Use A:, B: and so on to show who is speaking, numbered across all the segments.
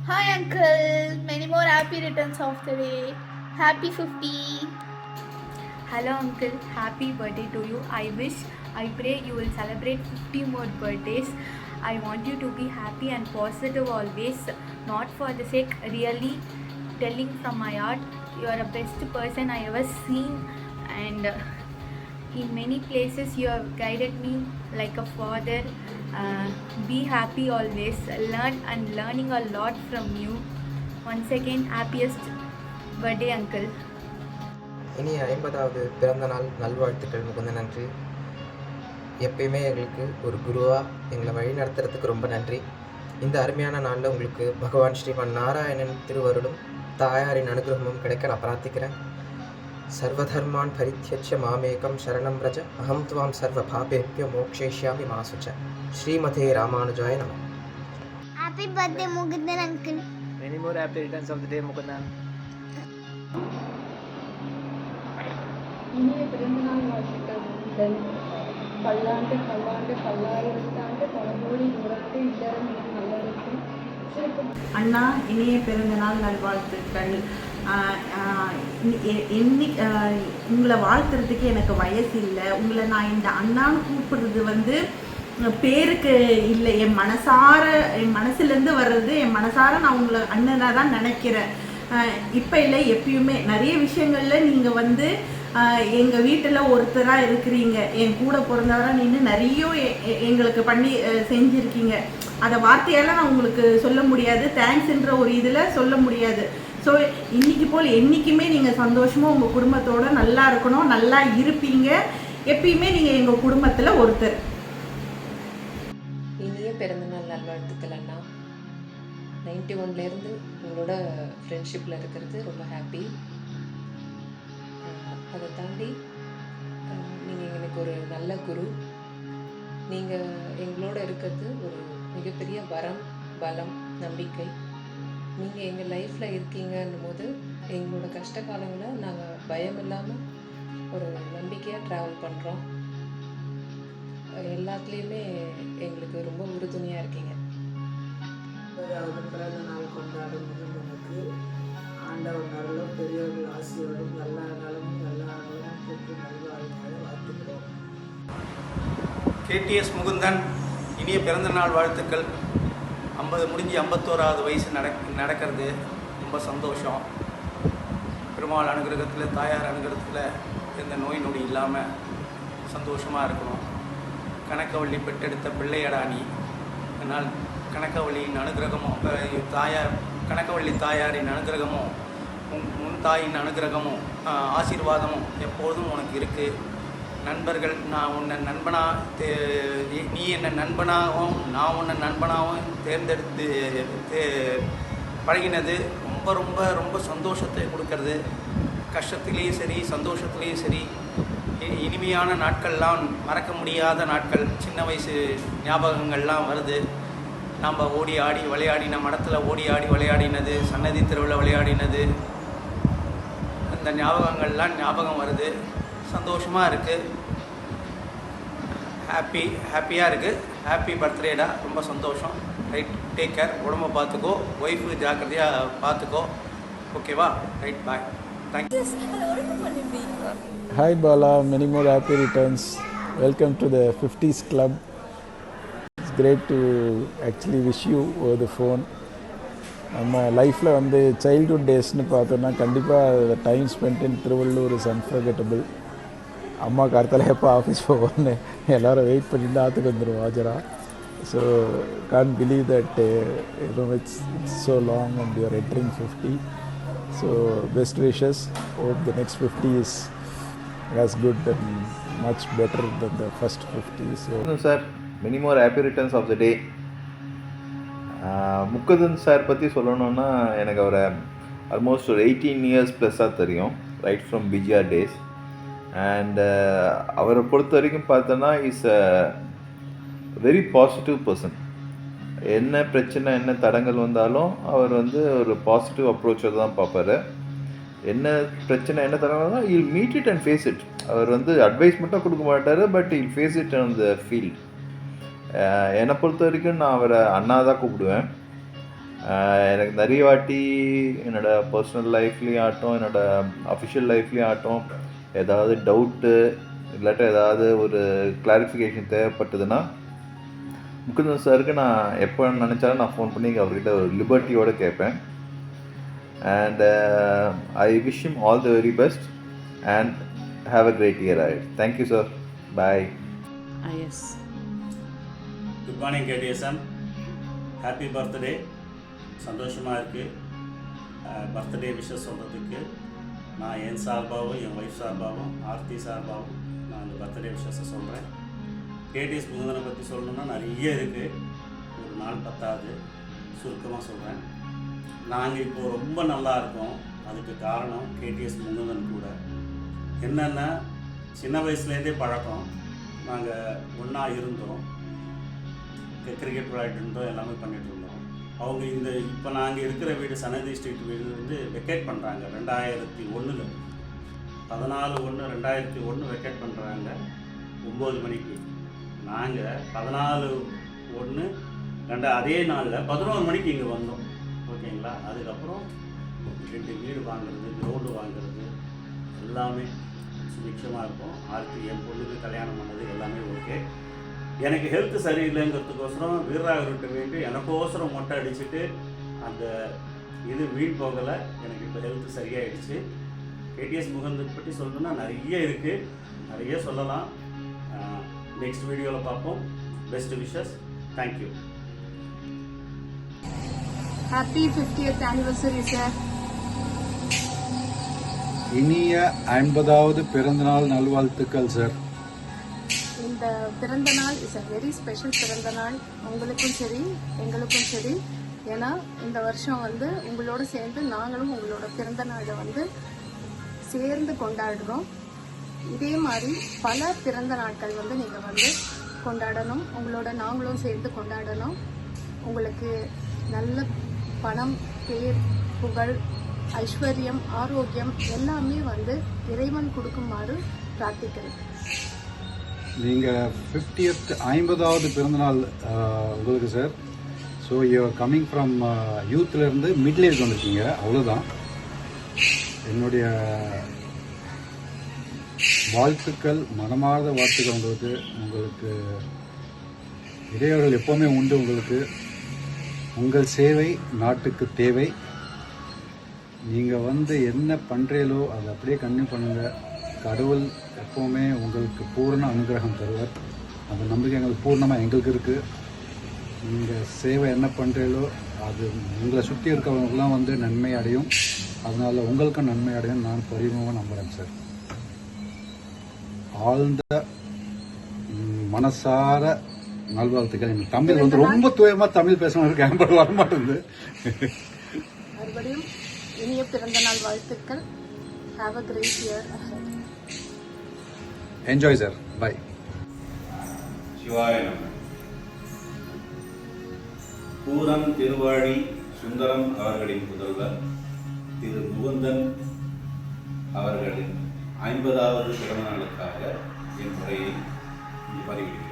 A: Hi uncle, many more happy returns of the day. Happy 50.
B: Hello uncle, happy birthday to you. I pray you will celebrate 50 more birthdays. I want you to be happy and positive always, not for the sake, really telling from my heart. You are the best person I ever seen, and in many places you have guided me like a father. Be happy always, learning a lot from you. Once again, happiest birthday uncle.
C: இனிய 50வது பிறந்த நாள் நல்வாழ்த்துக்கள் முகுந்தன் நன்றி. எப்பயுமே எங்களுக்கு ஒரு குருவாக எங்களை வழி நடத்துறதுக்கு ரொம்ப நன்றி. இந்த அருமையான நாளில் உங்களுக்கு பகவான் ஸ்ரீமன் நாராயணன் திருவருளும் தாயாரின் அனுகிரகமும் கிடைக்க நான் பிரார்த்திக்கிறேன். சர்வதர்மான் பரித்யஜ்ய மாமேகம் சரணம் ரஜ அகம் துவாம் சர்வ பாபேப்ய மோக்ஷேஷ்யாமி மாசுச்ச. ஸ்ரீமதே ராமானுஜாய நம.
D: Happy birthday Mukundan uncle.
E: Many more happy returns of the day Mukundan.
F: இனிய பிறந்தநாள் வாழ்த்துக்கள் முகுந்தன். பல்லாண்டு பல்லாண்டு பல்லாயிரத்தாண்டு பல கோடி நூறாண்டு இல்லறம் என நல்லறத்தில் சிறப்பு.
G: அண்ணா இனிய பிறந்தநாள் நல்வாழ்த்துக்கள். உங்களை வாழ்த்துறதுக்கு எனக்கு வயசு இல்லை. உங்களை நான் இந்த அண்ணான்னு கூப்பிடுறது பேருக்கு இல்லை, என் மனசுலேருந்து வர்றது. என் மனசார நான் உங்களை அண்ணனாக தான் நினைக்கிறேன். இப்போ இல்லை, எப்பயுமே நிறைய விஷயங்களில் நீங்கள் எங்கள் வீட்டில் ஒருத்தராக இருக்கிறீங்க. என் கூட பிறந்தவராக நின்று நிறைய எங்களுக்கு பண்ணி செஞ்சுருக்கீங்க. அதை வார்த்தையால் நான் உங்களுக்கு சொல்ல முடியாது, தேங்க்ஸ்ன்ற ஒரு இதில் சொல்ல முடியாது. ஸோ இன்றைக்கி போல் என்றைக்குமே நீங்கள் சந்தோஷமாக உங்கள் குடும்பத்தோடு நல்லா இருக்கணும், நல்லா இருப்பீங்க. எப்பயுமே நீங்கள் எங்கள் குடும்பத்தில் ஒருத்தர்.
H: இனிய பிறந்தநாள் நல்வாழ்த்துக்கள் அண்ணா. 91லேருந்து உங்களோட ஃப்ரெண்ட்ஷிப்பில் இருக்கிறது ரொம்ப ஹாப்பி. அதை தாண்டி நீங்கள் எனக்கு ஒரு நல்ல குரு. நீங்கள் எங்களோட இருக்கிறது ஒரு மிகப்பெரிய வரம், பலம், நம்பிக்கை. நீங்கள் எங்கள் லைஃப்பில் இருக்கீங்கன்னும் போது எங்களோட கஷ்ட காலங்களில் நாங்கள் பயம் இல்லாமல் ஒரு நம்பிக்கையாக ட்ராவல் பண்ணுறோம். எல்லாத்துலேயுமே எங்களுக்கு ரொம்ப உறுதுணையாக இருக்கீங்க.
I: பிறந்த நாள் கொண்டாடும் முகமனுக்கு ஆண்டவர் நரலும் பெரியவர்கள் ஆசிரியர்களும் எல்லா நலமும் எல்லா நலமும் பெற்று நல்வாழ்வாக வாழ்த்துக்கிறோம்.
J: KTS முகுந்தன் இனிய பிறந்த நாள் வாழ்த்துக்கள். 50 முடிஞ்சு 51வது வயசு நடக்கிறது. ரொம்ப சந்தோஷம். பெருமாள் அனுகிரகத்தில், தாயார் அனுகிரகத்தில் எந்த நோய் நொடி இல்லாமல் சந்தோஷமாக இருக்கணும். கனகவள்ளி பெற்றெடுத்த பிள்ளையடா நீ. அதனால் கனகவள்ளியின் அனுகிரகமும் கனகவள்ளி தாயாரின் அனுகிரகமும் முன் தாயின் அனுகிரகமும் ஆசீர்வாதமும் எப்பொழுதும் உனக்கு இருக்குது. நண்பர்கள், நான் உன்னை நீ என்னை நண்பனாகவும் நான் உன்னை நண்பனாகவும் தேர்ந்தெடுத்து பழகினது ரொம்ப ரொம்ப ரொம்ப சந்தோஷத்தை கொடுக்கறது. கஷ்டத்துலேயும் சரி, சந்தோஷத்துலேயும் சரி, இனிமையான நாட்கள்லாம் மறக்க முடியாத நாட்கள். சின்ன வயசு ஞாபகங்கள்லாம் வருது. நாம் ஓடி ஆடி விளையாடின, மடத்தில் ஓடி ஆடி விளையாடினது, சன்னதி தெருவில் விளையாடினது, அந்த ஞாபகங்கள்லாம் ஞாபகம் வருது. சந்தோஷமாக இருக்குது. ஹாப்பியாக இருக்குது. ஹாப்பி பர்த்டேடா. ரொம்ப சந்தோஷம். Right, take care. உடம்பை பார்த்துக்கோ, ஒய்ஃபு ஜாக்கிரதையாக பார்த்துக்கோ. ஓகேவா? Right, bye. Thank you.
K: Hi Bala, many more happy returns. Welcome to the 50s club. It's great to actually wish you over the phone. நம்ம லைஃப்பில் சைல்ட்ஹுட் டேஸ்னு பார்த்தோன்னா கண்டிப்பாக time spend in Thiruvallur is unforgettable. அம்மா கார்த்தால எப்போ ஆஃபீஸ் போவோன்னு எல்லோரும் வெயிட் பண்ணிட்டு ஆற்றுக்கு வந்துடும் ஆஜரா. So can't believe that it's so long and you're entering 50. So best wishes. Hope the next 50 is as good and much better than the first 50. So
L: sir, many more happy returns of the day. Mukundan sir பற்றி சொல்லணுன்னா எனக்கு அவரை almost ஒரு 18 years ப்ளஸ்ஸாக தெரியும், right from PGR days. And அவரை பொறுத்த வரைக்கும் பார்த்தோன்னா is a very positive person. என்ன பிரச்சனை, என்ன தடங்கள் வந்தாலும் அவர் ஒரு பாசிட்டிவ் அப்ரோச்சோடு தான் பார்ப்பார். என்ன பிரச்சனை, என்ன தரணும்னா I'll meet it and face it. அவர் அட்வைஸ் மட்டும் கொடுக்க மாட்டார், but I'll face it on the field. என்னை பொறுத்த வரைக்கும் நான் அவரை அண்ணா தான் கூப்பிடுவேன். எனக்கு நிறைய வாட்டி என்னோடய பர்சனல் லைஃப்லேயும் ஆகட்டும், என்னோடய அஃபிஷியல் லைஃப்லேயும் ஆகட்டும், ஏதாவது டவுட்டு இல்லாட்ட ஏதாவது ஒரு கிளாரிஃபிகேஷன் தேவைப்பட்டதுன்னா முகுந்தன் சாருக்கு நான் எப்போ நினச்சாலும் நான் ஃபோன் பண்ணி அவர்கிட்ட ஒரு லிபர்ட்டியோடு கேட்பேன். And I wish him all the very best and have a great year ahead. Thank you, sir. Bye.
M: Yes.
N: Good morning KTSM. Happy birthday. சந்தோஷமாக இருக்குது. பர்த்டே விஷஸ் சொல்கிறதுக்கு நான் என் சார்பாகவும் என் ஒய்ஃப் சார்பாகவும் ஆர்த்தி சார்பாகவும் நான் அந்த பர்த்டே விஷஸை சொல்கிறேன். கேடிஎஸ் முகுந்தனை பற்றி சொல்லணுன்னா நிறைய இருக்குது, ஒரு நாள் பத்தாது. சுருக்கமாக சொல்கிறேன். நாங்கள் இப்போது ரொம்ப நல்லா இருக்கோம். அதுக்கு காரணம் கேடிஎஸ் முகுந்தன் கூட. என்னென்னா சின்ன வயசுலேருந்தே பழக்கம். நாங்கள் ஒன்றா இருந்தோம், கிரிக்கெட் விளையாட்டு இருந்தோம், எல்லாமே பண்ணிகிட்டு இருந்தோம். அவங்க இப்போ நாங்கள் இருக்கிற வீடு சனதி ஸ்ட்ரீட் வீடு வெக்கேட் பண்ணுறாங்க 2001. 14/1/2001 வெக்கேட் பண்ணுறாங்க 9 மணிக்கு. நாங்கள் 14/1 அதே நாளில் 11 மணிக்கு இங்கே வந்தோம். ஓகேங்களா? அதுக்கப்புறம் 2 வீடு வாங்குறது, கிரவுண்டு வாங்குறது எல்லாமே சுபிக்ஷமாக இருக்கும். ஆர்த்தி என் பொண்ணுக்கு கல்யாணம் பண்ணது எல்லாமே ஓகே. எனக்கு ஹெல்த்து சரியில்லைங்கிறதுக்கோசரம் வீரராகவர்கிட்ட வேண்டி எனக்கோசரம் மொட்டை அடிச்சுட்டு அந்த வீண் போகலை. எனக்கு இப்போ ஹெல்த்து சரியாயிடுச்சு. கேடிஎஸ் முகுந்தன் பற்றி சொல்லணுன்னா நிறைய இருக்குது, நிறைய சொல்லலாம். நெக்ஸ்ட் வீடியோவில் பார்ப்போம். Best wishes. Thank you.
F: Happy 50th anniversary sir.
O: இனிய 50வது பிறந்தநாள் நல்வாழ்த்துக்கள் சார்.
F: இந்த பிறந்த நாள் இஸ் அ வெரி ஸ்பெஷல் பிறந்த நாள். உங்களுக்கும் சரி எங்களுக்கும் சரி. ஏன்னா இந்த வருஷம் உங்களோட சேர்ந்து நாங்களும் உங்களோட பிறந்த நாளை சேர்ந்து கொண்டாடுறோம். இதே மாதிரி பல பிறந்த நாட்கள் நீங்கள் கொண்டாடணும். உங்களோட நாங்களும் சேர்ந்து கொண்டாடணும். உங்களுக்கு நல்ல பணம், பேர், புகழ், ஐஸ்வர்யம், ஆரோக்கியம் எல்லாமே இறைவன் கொடுக்குமாறு பிரார்த்திக்கிறேன்.
O: நீங்கள் 50வது பிறந்தநாள் உங்களுக்கு sir. So you're coming from யூத்லேருந்து மிடில் ஏஜ் வந்திருக்கீங்க, அவ்வளோதான். என்னுடைய வாழ்த்துக்கள், மனமார்ந்த வாழ்த்துக்கள் உங்களுக்கு. உங்களுக்கு இடையூறுகள் எப்போவுமே உண்டு. உங்களுக்கு உங்கள் சேவை நாட்டுக்கு தேவை. நீங்கள் என்ன பண்ணுறீங்களோ அதை அப்படியே கன்டினியூ பண்ணுங்கள். கடவுள் எப்போவுமே உங்களுக்கு பூர்ண அனுகிரகம் தருவார். அந்த நம்பிக்கை எங்களுக்கு பூர்ணமாக எங்களுக்கு இருக்குது. நீங்கள் சேவை என்ன பண்ணுறீங்களோ அது உங்களை சுற்றி இருக்கிறவங்களுக்குலாம் நன்மை அடையும். அதனால் உங்களுக்கும் நன்மை அடையும் நான் பரிபூர்ணமாக நம்புகிறேன் சார். ஆழ்ந்த மனசார நல்வாழ்த்துக்கள். எனக்கு தமிழ் ரொம்ப தூயமாக தமிழ் பேசணும் கேம்பர் வர மாட்டேங்குது.
F: மறுபடியும் இனிய பிறந்த நாள் வாழ்த்துக்கள். Have a great year.
O: Enjoy sir. Bye.
P: சிவாய நம. பூரம் திருவாழி சுந்தரம் அவர்களின் புதல்வர் திரு முகுந்தன் அவர்களின் 50வது பிறந்த நாளுக்காக என் உரையை பதிவிடுகிறேன்.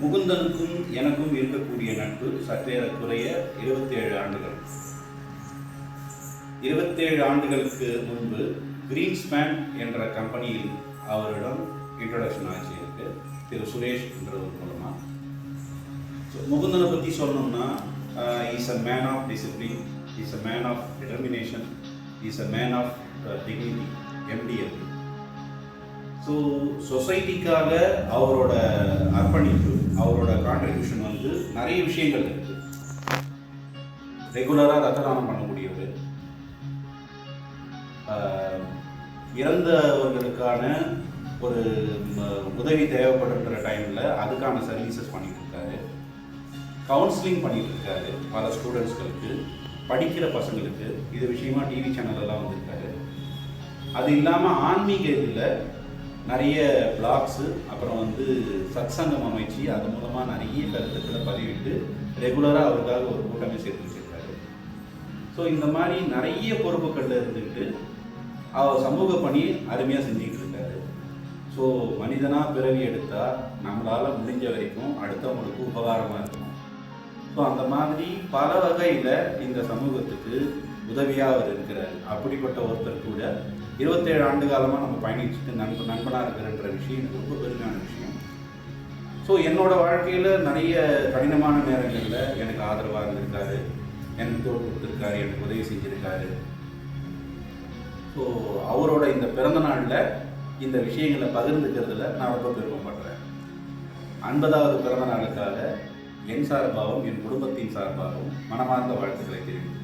P: முகுந்தனுக்கும் எனக்கும் இருக்கக்கூடிய நட்பு சற்றேறக்குறைய 27 ஆண்டுகள். 27 ஆண்டுகளுக்கு முன்பு கிரீன்ஸ்பேன் என்ற கம்பெனியில் அவரிடம் இன்ட்ரடக்ஷன் ஆச்சு எனக்கு, திரு சுரேஷ் என்றவர் மூலமாக. முகுந்தனை பற்றி சொல்லணும்னா, is a man of discipline, is a man of determination, is a man of dignity, MDL. So சொசைட்டிக்காக அவரோட அர்ப்பணிப்பு, அவரோட கான்ட்ரிபியூஷன் நிறைய விஷயங்கள் இருக்குது. ரெகுலராக ரத்த தானம் பண்ணக்கூடியவர், இறந்தவர்களுக்கான ஒரு உதவி தேவைப்படுற டைமில் அதுக்கான சர்வீசஸ் பண்ணிட்டு இருக்காரு. கவுன்சிலிங் பண்ணிட்டு இருக்காரு பல ஸ்டூடெண்ட்ஸ்களுக்கு, படிக்கிற பசங்களுக்கு. இது விஷயமா டிவி சேனலெல்லாம் வந்திருக்காரு. அது இல்லாமல் ஆன்மீக இதில் நிறைய பிளாக்ஸு, அப்புறம் சத்சங்கம் அமைச்சு அது மூலமாக நிறைய கருத்துக்களை பதிவிட்டு ரெகுலராக அவருக்காக ஒரு கூட்டமே சேர்த்து வச்சிருக்காரு. ஸோ இந்த மாதிரி நிறைய பொறுப்புகளில் இருந்துக்கிட்டு அவர் சமூக பணி அருமையாக செஞ்சுக்கிட்டு இருக்காரு. ஸோ மனிதனாக பிறவி எடுத்தால் நம்மளால் முடிஞ்ச வரைக்கும் அடுத்தவங்களுக்கு உபகாரமாக இருக்கணும். ஸோ அந்த மாதிரி பல வகையில் இந்த சமூகத்துக்கு உதவியாக அவர் இருக்கிறார். அப்படிப்பட்ட ஒருத்தர் கூட 27 ஆண்டு காலமாக நம்ம பயணிச்சுட்டு நண்பனாக இருக்கிறன்ற விஷயம் எனக்கு ரொம்ப பெருமையான விஷயம். ஸோ என்னோடய வாழ்க்கையில் நிறைய கடினமான நேரங்களில் எனக்கு ஆதரவாக இருந்திருக்காரு, எனக்கு தோல் கொடுத்துருக்காரு, எனக்கு உதவி செஞ்சுருக்காரு. ஸோ அவரோட இந்த பிறந்த நாளில் இந்த விஷயங்களை பகிர்ந்துக்கிறதுல நான் ரொம்ப பெருமைப்படுறேன். 50வது பிறந்த நாளுக்காக என் சார்பாகவும் என் குடும்பத்தின் சார்பாகவும் மனமார்ந்த வாழ்த்துக்களை தெரிவிக்கிறேன்.